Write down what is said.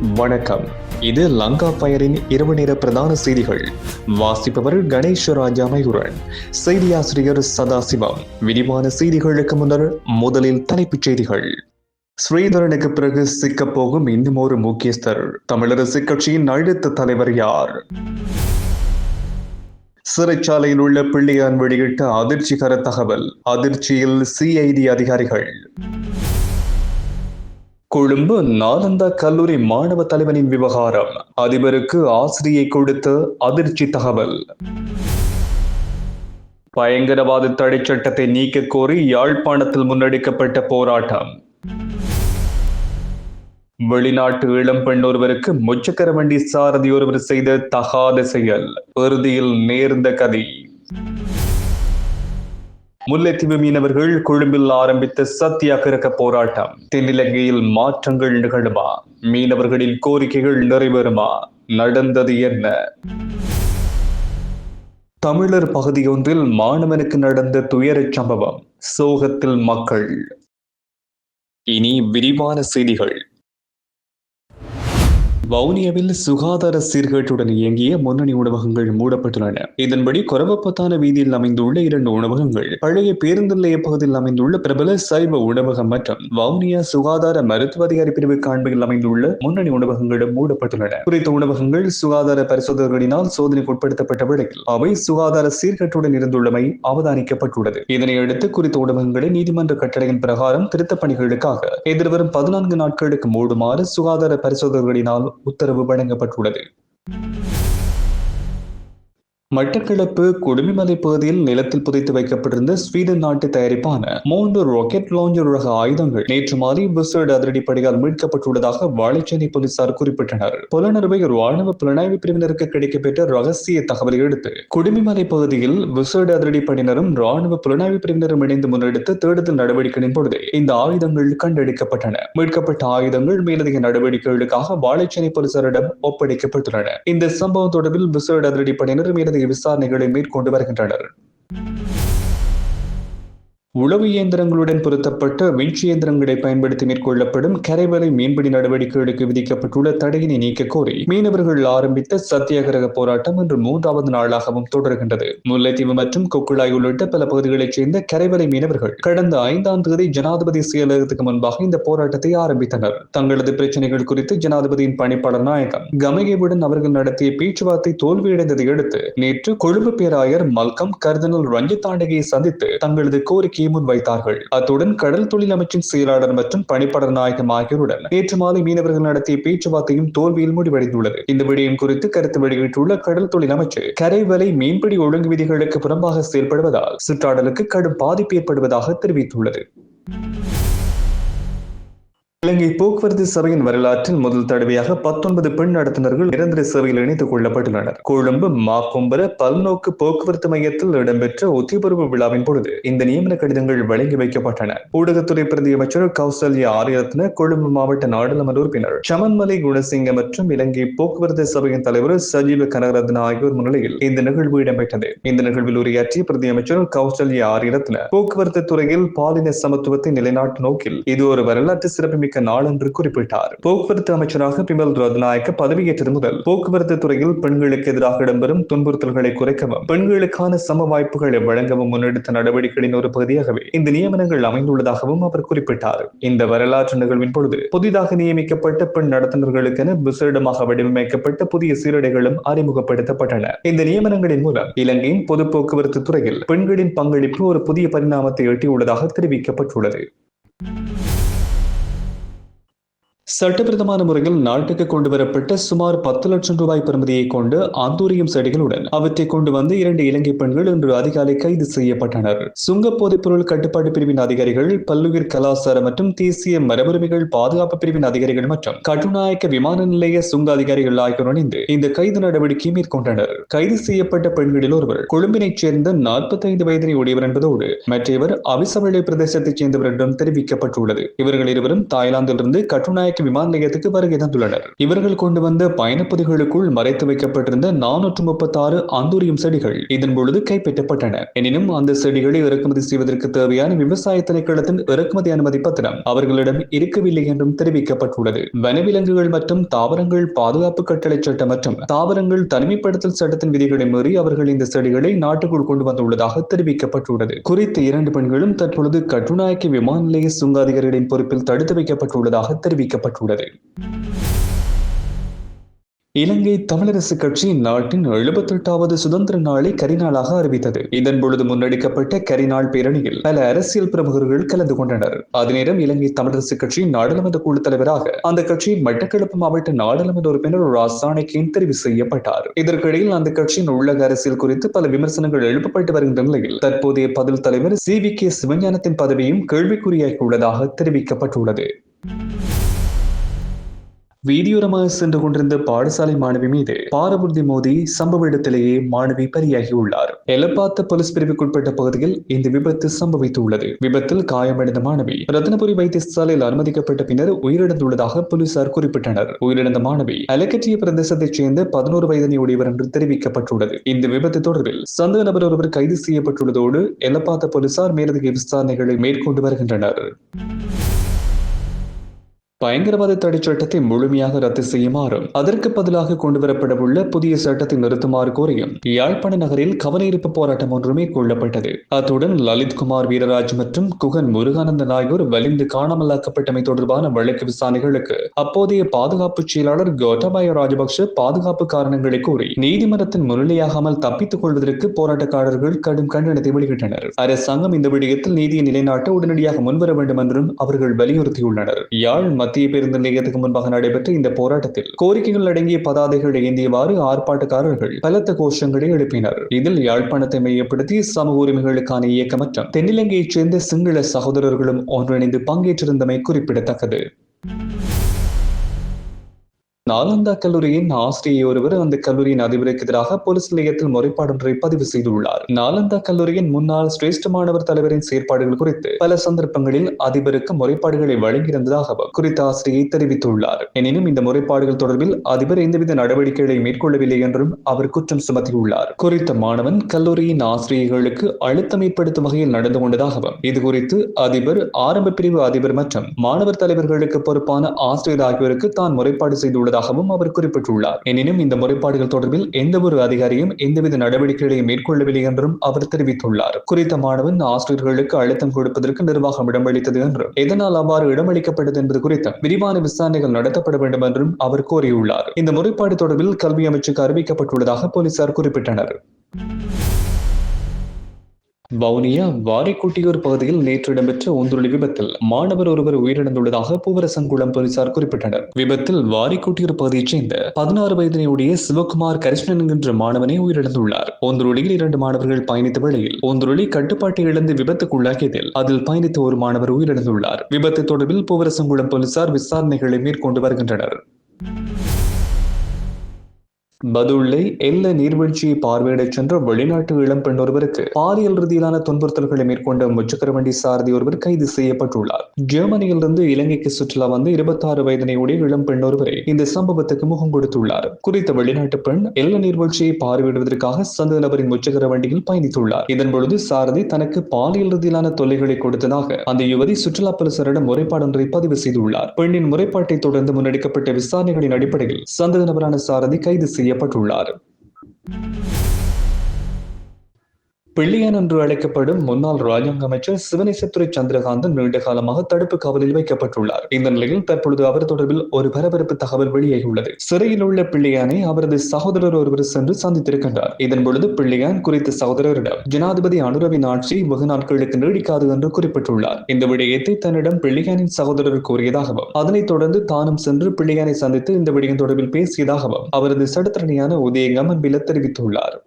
வணக்கம். இது லங்கா பயரின் இரவு நேர பிரதான செய்திகள். வாசிப்பவர் கணேசராஜா மயூரன். செய்தியாசிரியர் சதாசிவம். விரிவான செய்திகளுக்கு முன்னர் முதலில் தலைப்புச் செய்திகள். ஸ்ரீதரனுக்கு பிறகு சிக்கப் போகும் இன்னும் ஒரு முக்கியஸ்தர். தமிழரசு கட்சியின் அடுத்த தலைவர் யார்? சிறைச்சாலையில் உள்ள பிள்ளையான் வெளியிட்ட அதிர்ச்சிகர தகவல். அதிர்ச்சியில் சிஐடி அதிகாரிகள். கொழும்பு நாலந்தா கல்லூரி மாணவ தலைவனின் விவகாரம். அதிபருக்கு ஆசிரியை கொடுத்த அதிர்ச்சி தகவல். பயங்கரவாத தடை சட்டத்தை நீக்க கோரி யாழ்ப்பாணத்தில் முன்னெடுக்கப்பட்ட போராட்டம். வெளிநாட்டு இளம்பெண் ஒருவருக்கு முச்சக்கர வண்டி சாரதி ஒருவர் செய்த தகாத செயல். இறுதியில் நேர்ந்த கதி. முல்லைத்தீவு மீனவர்கள் கொழும்பில் ஆரம்பித்த சத்தியாகிரக போராட்டம். தென்னிலங்கையில் மாற்றங்கள் நிகழுமா? மீனவர்களின் கோரிக்கைகள் நிறைவேறுமா? நடந்தது என்ன? தமிழர் பகுதியொன்றில் மாணவனுக்கு நடந்த துயரச் சம்பவம். சோகத்தில் மக்கள். இனி விரிவான செய்திகள். வவுனியாவில் சுகாதார சீர்கேட்டுடன் இயங்கிய முன்னணி உணவகங்கள் மூடப்பட்டுள்ளன. இதன்படி கொரவப்பத்தான வீதியில் அமைந்துள்ள 2 உணவகங்கள், பழைய பேருந்து நிலைய பகுதியில் அமைந்துள்ள பிரபல சைவ உணவகம் மற்றும் வவுனியா சுகாதார மருத்துவ அதிகாரி பிரிவு காண்பையில் அமைந்துள்ள முன்னணி உணவகங்களும் மூடப்பட்டுள்ளன. குறித்த உணவகங்கள் சுகாதார பரிசோதகர்களினால் சோதனைக்கு உட்படுத்தப்பட்ட வேளையில் அவை சுகாதார சீர்கேட்டுடன் இருந்துள்ளமை அவதானிக்கப்பட்டுள்ளது. இதனையடுத்து குறித்த உணவகங்களை நீதிமன்ற கட்டளையின் பிரகாரம் திருத்தப் பணிகளுக்காக எதிர்வரும் 14 நாட்களுக்கு மூடுமாறு சுகாதார பரிசோதகர்களினால் உத்தரவு வழங்கப்பட்டுள்ளது. மட்டக்களப்பு குடுமிமலை பகுதியில் நிலத்தில் புதைத்து வைக்கப்பட்டிருந்த ஸ்வீடன் நாட்டு தயாரிப்பான 3 ராக்கெட் லாஞ்சர் ரக ஆயுதங்கள் நேற்று மாலை விசேட அதிரடிப்படையால் மீட்கப்பட்டுள்ளதாக வாழைச்சேனை போலீசார் குறிப்பிட்டனர். புலனறுவை ராணுவ புலனாய்வு பிரிவினருக்கு கிடைக்கப்பெற்ற ரகசிய தகவலை அடுத்து குடுமிமலை பகுதியில் விசேட அதிரடிப்படையினரும் ராணுவ புலனாய்வு பிரிவினரும் இணைந்து முன்னெடுத்த தேடுதல் நடவடிக்கையின் பொழுது இந்த ஆயுதங்கள் கண்டெடுக்கப்பட்டன. மீட்கப்பட்ட ஆயுதங்கள் மேலதிக நடவடிக்கைகளுக்காக வாழைச்சேனை போலீசாரிடம் ஒப்படைக்கப்பட்டுள்ளன. இந்த சம்பவம் தொடர்பில் விசேட அதிரடிப்படையினர் மேலதிக விசாரணைகளை மேற்கொண்டு வருகின்றனர். உளவு இயந்திரங்களுடன் பொருத்தப்பட்ட விஞ்ச் இயந்திரங்களை பயன்படுத்தி மேற்கொள்ளப்படும் கரைவலை மீன்பிடி நடவடிக்கைகளுக்கு விதிக்கப்பட்டுள்ள தடையினை நீக்க கோரி மீனவர்கள் ஆரம்பித்த சத்தியாகிரக போராட்டம் இன்று 3வது நாளாகவும் தொடர்கின்றது. முல்லைத்தீவு மற்றும் கொக்குழாய் உள்ளிட்ட பல பகுதிகளைச் சேர்ந்த கரைவலை மீனவர்கள் கடந்த 5ஆம் தேதி ஜனாதிபதி செயலகத்துக்கு முன்பாக இந்த போராட்டத்தை ஆரம்பித்தனர். தங்களது பிரச்சனைகள் குறித்து ஜனாதிபதியின் பணிப்பாளர் நாயகம் கமகேவுடன் அவர்கள் நடத்திய பேச்சுவார்த்தை தோல்வியடைந்ததை அடுத்து நேற்று கொழும்பு பேராயர் மல்கம் கர்தினல் ரஞ்சித் தாண்டகையை சந்தித்து தங்களது கோரிக்கை முன்வைத்தார்கள். அத்துடன் கடல் தொழில் அமைச்சின் செயலாளர் மற்றும் பணிப்பாளர் நாயகம் ஆகியோருடன் நேற்று மாலை மீனவர்கள் நடத்திய பேச்சுவார்த்தையும் தோல்வியில் முடிவடைந்துள்ளது. இந்த விடயம் குறித்து கருத்து வெளியிட்டுள்ள கடல் தொழில் அமைச்சு, கரைவலை மீன்பிடி ஒழுங்கு விதிகளுக்கு புறம்பாக செயல்படுவதால் சுற்றாடலுக்கு கடும் பாதிப்பு ஏற்படுவதாக தெரிவித்துள்ளது. இலங்கை போக்குவரத்து சபையின் வரலாற்றில் முதல் தடவையாக 19 பெண் நடத்துனர்கள் நிரந்தர சேவையில் இணைத்துக் கொள்ளப்பட்டுள்ளனர். கொழும்பு மாக்கும்பர பல்நோக்கு போக்குவரத்து மையத்தில் இடம்பெற்ற உத்தியபூர்வ விழாவின் பொழுது இந்த நியமன கடிதங்கள் வழங்கி வைக்கப்பட்டன. ஊடகத்துறை பிரதி அமைச்சர் கௌசல்யா ஆரியரத்ன, கொழும்பு மாவட்ட நாடாளுமன்ற உறுப்பினர் சமன்மலை குணசிங்க மற்றும் இலங்கை போக்குவரத்து சபையின் தலைவர் சஜீவ கனகரத்ன ஆகியோர் முன்னிலையில் இந்த நிகழ்வு இடம்பெற்றது. இந்த நிகழ்வில் உரையாற்றிய பிரதி அமைச்சர் கௌசல்யா ஆரியரத்ன, போக்குவரத்து துறையில் பாலின சமத்துவத்தை நிலைநாட்டும் நோக்கில் இது ஒரு வரலாற்று சிறப்புமிக்க நாள் என்று குறிப்பிட்டார். போக்குவரத்து அமைச்சராக பிமல் ரத்நாயக்க பதவியேற்றது முதல் போக்குவரத்து துறையில் பெண்களுக்கு எதிராக இடம்பெறும் துன்புறுத்தல்களை குறைக்கவும் பெண்களுக்கான சம வாய்ப்புகளை வழங்கவும் முன்னெடுத்த நடவடிக்கைகளின் ஒரு பகுதியாகவே இந்த நியமனங்கள் அமைந்துள்ளதாகவும் அவர் குறிப்பிட்டார். இந்த வரலாற்று நிகழ்வின் பொழுது புதிதாக நியமிக்கப்பட்ட பெண் நடத்துனர்களுக்கென விசேடமாக வடிவமைக்கப்பட்ட புதிய சீருடைகளும் அறிமுகப்படுத்தப்பட்டன. இந்த நியமனங்களின் மூலம் இலங்கையின் பொது போக்குவரத்து துறையில் பெண்களின் பங்களிப்பு ஒரு புதிய பரிணாமத்தை எட்டியுள்ளதாக தெரிவிக்கப்பட்டுள்ளது. சட்டவிரோதமான முறையில் நாட்டுக்கு கொண்டு வரப்பட்ட சுமார் 10 லட்சம் ரூபாய் பெறுமதியை கொண்டு ஆந்தூரியம் செடிகளுடன் அவற்றை கொண்டு வந்து 2 இலங்கை பெண்கள் இன்று அதிகாலை கைது செய்யப்பட்டனர். சுங்க போதைப் பொருள் கட்டுப்பாட்டு பிரிவின் அதிகாரிகள், பல்லுயிர் கலாசார மற்றும் தேசிய மரபுரிமைகள் பாதுகாப்பு பிரிவின் அதிகாரிகள் மற்றும் கட்டுநாயக்க விமான நிலைய சுங்க அதிகாரிகள் ஆகியோர் இணைந்து இந்த கைது நடவடிக்கையை மேற்கொண்டனர். கைது செய்யப்பட்ட பெண்களில் ஒருவர் கொழும்பினைச் சேர்ந்த 45 வயதினை உடையவர் என்பதோடு மற்றவர் அவிசவளை பிரதேசத்தைச் சேர்ந்தவர் என்றும் தெரிவிக்கப்பட்டுள்ளது. இவர்கள் இருவரும் தாய்லாந்திலிருந்து கட்டுநாயக்க கட்டுநாயக்க விமான நிலையத்துக்கு வருகை தந்துள்ளனர். இவர்கள் கொண்டு வந்த பயணப்பொதிகளுக்குள் மறைத்து வைக்கப்பட்டிருந்த 436 அந்தூரியம் செடிகள் இதன் பொழுது கைப்பற்றப்பட்டன. எனினும் அந்த செடிகளை இறக்குமதி செய்வதற்கு தேவையான விவசாய திணைக்களத்தின் இறக்குமதி அனுமதி பத்திரம் அவர்களிடம் இருக்கவில்லை என்றும் தெரிவிக்கப்பட்டுள்ளது. வனவிலங்குகள் மற்றும் தாவரங்கள் பாதுகாப்பு கட்டளை சட்டம் மற்றும் தாவரங்கள் தனிமைப்படுத்தல் சட்டத்தின் விதிகளை மீறி அவர்கள் இந்த செடிகளை நாட்டுக்குள் கொண்டு வந்துள்ளதாக தெரிவிக்கப்பட்டுள்ளது. குறித்த 2 பெண்களும் தற்பொழுது கட்டுநாயக்க விமான நிலைய சுங்க அதிகாரிகளின் பொறுப்பில் தடுத்து வைக்கப்பட்டுள்ளதாக தெரிவிக்கப்பட்டுள்ளது. இலங்கை தமிழரசு கட்சி நாட்டின் 78வது சுதந்திர நாளை கரிநாளாக அறிவித்தது. இதன் பொழுது முன்னெடுக்கப்பட்ட கரிநாள் பேரணியில் பல அரசியல் பிரமுகர்கள் கலந்து கொண்டனர். அதே நேரம் இலங்கை தமிழரசு கட்சி நாடாளுமன்ற குழு தலைவராக அந்த கட்சியின் மட்டக்களப்பு மாவட்ட நாடாளுமன்ற உறுப்பினர் ராசானிக்கின் தெரிவு செய்யப்பட்டார். இதற்கிடையில் அந்த கட்சியின் உள்ளக அரசியல் குறித்து பல விமர்சனங்கள் எழுப்பப்பட்டு வருகின்ற நிலையில் தற்போதைய பதில் தலைவர் CVK சிவஞானத்தின் பதவியும் கேள்விக்குறியாகியுள்ளதாக தெரிவிக்கப்பட்டுள்ளது. வீதியோரமாக சென்று கொண்டிருந்த பாடசாலை மாணவி மீது பாரபுர்தி மோதி சம்பவ இடத்திலேயே மாணவி பலியாகியுள்ளார். எலப்பாத்த போலீஸ் பிரிவுக்குட்பட்ட பகுதியில் இந்த விபத்து சம்பவித்துள்ளது. விபத்தில் காயமடைந்த மாணவி ரத்னபுரி வைத்தியசாலையில் அனுமதிக்கப்பட்ட பின்னர் உயிரிழந்துள்ளதாக போலீசார் குறிப்பிட்டனர். உயிரிழந்த மாணவி அலக்கற்றிய பிரதேசத்தைச் சேர்ந்த 11 வயதினையுடையவர் என்று தெரிவிக்கப்பட்டுள்ளது. இந்த விபத்து தொடர்பில் சந்தேக நபர் ஒருவர் கைது செய்யப்பட்டுள்ளதோடு எலப்பாத்த போலீசார் மேலதிக விசாரணைகளை மேற்கொண்டு வருகின்றனர். பயங்கரவாத தடை சட்டத்தை முழுமையாக ரத்து செய்யுமாறும் அதற்கு பதிலாக கொண்டுவரப்படவுள்ள புதிய சட்டத்தை நிறுத்துமாறு கோரியும் யாழ்ப்பாண நகரில் கவனஈர்ப்பு போராட்டம் ஒன்று மேற்கொள்ளப்பட்டது. அத்துடன் லலித்குமார் வீரராஜ் மற்றும் குகன் முருகானந்தன் ஆகியோர் வலிந்து காணாமலாக்கப்பட்டமை தொடர்பான வழக்கு விசாரணைகளுக்கு அப்போதைய பாதுகாப்பு செயலாளர் கோட்டாபய ராஜபக்ஷ பாதுகாப்பு காரணங்களை கூறி நீதிமன்றத்தின் முன்னிலையாகாமல் தப்பித்துக் கொள்வதற்கு போராட்டக்காரர்கள் கடும் கண்டனத்தை வெளியிட்டனர். அரசாங்கம் இந்த விடயத்தில் நீதியை நிலைநாட்ட உடனடியாக முன்வர வேண்டும் என்றும் அவர்கள் வலியுறுத்தியுள்ளனர். யாழ் மத்திய பேருந்து நிலையத்துக்கு முன்பாக நடைபெற்ற இந்த போராட்டத்தில் கோரிக்கைகள் அடங்கிய பதாதைகள் ஏந்தியவாறு ஆர்ப்பாட்டக்காரர்கள் பலத்த கோஷங்களை எழுப்பினர். இதில் யாழ்ப்பாணத்தை மையப்படுத்தி சமூக உரிமைகளுக்கான இயக்கம் மற்றும் தென்னிலங்கையைச் சேர்ந்த சிங்கள சகோதரர்களும் ஒன்றிணைந்து பங்கேற்றிருந்தமை குறிப்பிடத்தக்கது. நாலந்தா கல்லூரியின் ஆசிரியை ஒருவர் அந்த கல்லூரியின் அதிபருக்கு எதிராக போலீஸ் நிலையத்தில் முறைப்பாடு ஒன்றை பதிவு செய்துள்ளார். நாலந்தா கல்லூரியின் முன்னாள் சிரேஷ்ட மாணவர் தலைவரின் செயற்பாடுகள் குறித்து பல சந்தர்ப்பங்களில் அதிபருக்கு முறைப்பாடுகளை வழங்கியிருந்ததாகவும் குறித்த ஆசிரியை தெரிவித்துள்ளார். எனினும் இந்த முறைப்பாடுகள் தொடர்பில் அதிபர் எந்தவித நடவடிக்கைகளை மேற்கொள்ளவில்லை என்றும் அவர் குற்றம் சுமத்தியுள்ளார். குறித்த மாணவன் கல்லூரியின் ஆசிரியர்களுக்கு அழுத்தம் ஏற்படுத்தும் வகையில் நடந்து கொண்டதாகவும் இதுகுறித்து அதிபர், ஆரம்ப பிரிவு அதிபர் மற்றும் மாணவர் தலைவர்களுக்கு பொறுப்பான ஆசிரியர் ஆகியோருக்கு தான் முறைப்பாடு செய்துள்ளார் அவர் குறிப்பிட்டுள்ளார். எனினும் இந்த முறைப்பாடுகள் தொடர்பில் எந்த ஒரு அதிகாரியும் எந்தவித நடவடிக்கைகளையும் மேற்கொள்ளவில்லை என்றும் அவர் தெரிவித்துள்ளார். குறித்த மாணவன் ஆசிரியர்களுக்கு அழுத்தம் கொடுப்பதற்கு நிர்வாகம் இடமளித்தது என்றும் எதனால் அவ்வாறு இடமளிக்கப்பட்டது என்பது குறித்து விரிவான விசாரணைகள் நடத்தப்பட வேண்டும் என்றும் அவர் கோரியுள்ளார். இந்த முறைப்பாடு தொடர்பில் கல்வி அமைச்சுக்கு அறிவிக்கப்பட்டுள்ளதாக போலீசார் குறிப்பிட்டனர். வவுனியா வாரிக்குட்டியூர் பகுதியில் நேற்று இடம்பெற்ற ஒன்றுளி விபத்தில் மாணவர் ஒருவர் உயிரிழந்துள்ளதாக பூவரசங்குளம் போலீசார் குறிப்பிட்டனர். விபத்தில் வாரிக்குட்டியூர் பகுதியைச் சேர்ந்த 16 வயதினையுடைய சிவகுமார் கரிஷ்ணன் என்கின்ற மாணவனை உயிரிழந்துள்ளார். ஒன்றுளியில் 2 மாணவர்கள் பயணித்த வேளையில் ஒன்றுளி கட்டுப்பாட்டை இழந்து விபத்துக்குள்ளாக்கியதில் அதில் பயணித்த ஒரு மாணவர் உயிரிழந்துள்ளார். விபத்து தொடர்பில் பூவரசங்குளம் போலீசார் விசாரணைகளை மேற்கொண்டு வருகின்றனர். பதுளை எல்ல நீர்வீழ்ச்சியை பார்வையிடச் சென்ற வெளிநாட்டு இளம்பெண் ஒருவருக்கு பாலியல் ரீதியிலான துன்புறுத்தல்களை மேற்கொண்ட முச்சக்கர வண்டி சாரதி ஒருவர் கைது செய்யப்பட்டுள்ளார். ஜெர்மனியிலிருந்து இலங்கைக்கு சுற்றுலா வந்து 26 வயதினையுடைய இளம்பெண் ஒருவரை இந்த சம்பவத்துக்கு முகம் கொடுத்துள்ளார். குறித்த வெளிநாட்டு பெண் எல்ல நீர்வீழ்ச்சியை பார்வையிடுவதற்காக சந்தேக நபரின் முச்சக்கர வண்டியில் பயணித்துள்ளார். இதன் பொழுது சாரதி தனக்கு பாலியல் ரீதியிலான தொல்லைகளை கொடுத்ததாக அந்த யுவதி சுற்றுலா போலீசாரிடம் முறைப்பாடு ஒன்றை பதிவு செய்துள்ளார். பெண்ணின் முறைப்பாட்டை தொடர்ந்து முன்னெடுக்கப்பட்ட விசாரணைகளின் அடிப்படையில் சந்தேக நபரான சாரதி கைது செய்யப்பட்டுள்ளார். பிள்ளையான் என்று அழைக்கப்படும் முன்னாள் ராஜாங்க அமைச்சர் சிவனேசத்துறை சந்திரகாந்தன் நீண்ட காலமாக தடுப்பு காவலில் வைக்கப்பட்டுள்ளார். இந்த நிலையில் தற்பொழுது அவர் தொடர்பில் ஒரு பரபரப்பு தகவல் வெளியாகியுள்ளது. சிறையில் உள்ள பிள்ளையானை அவரது சகோதரர் ஒருவர் சென்று சந்தித்திருக்கின்றார். இதன் பொழுது பிள்ளையான் குறித்த சகோதரரிடம் ஜனாதிபதி அனுரவின் ஆட்சி வெகு நாட்களுக்கு நீடிக்காது என்று குறிப்பிட்டுள்ளார். இந்த விடயத்தை தன்னிடம் பிள்ளையானின் சகோதரர் கூறியதாகவும் அதனைத் தொடர்ந்து தானும் சென்று பிள்ளையானை சந்தித்து இந்த விடயம் தொடர்பில் பேசியதாகவும் அவரது சட்டத்தரணியான உதய கமன்பில தெரிவித்துள்ளார்.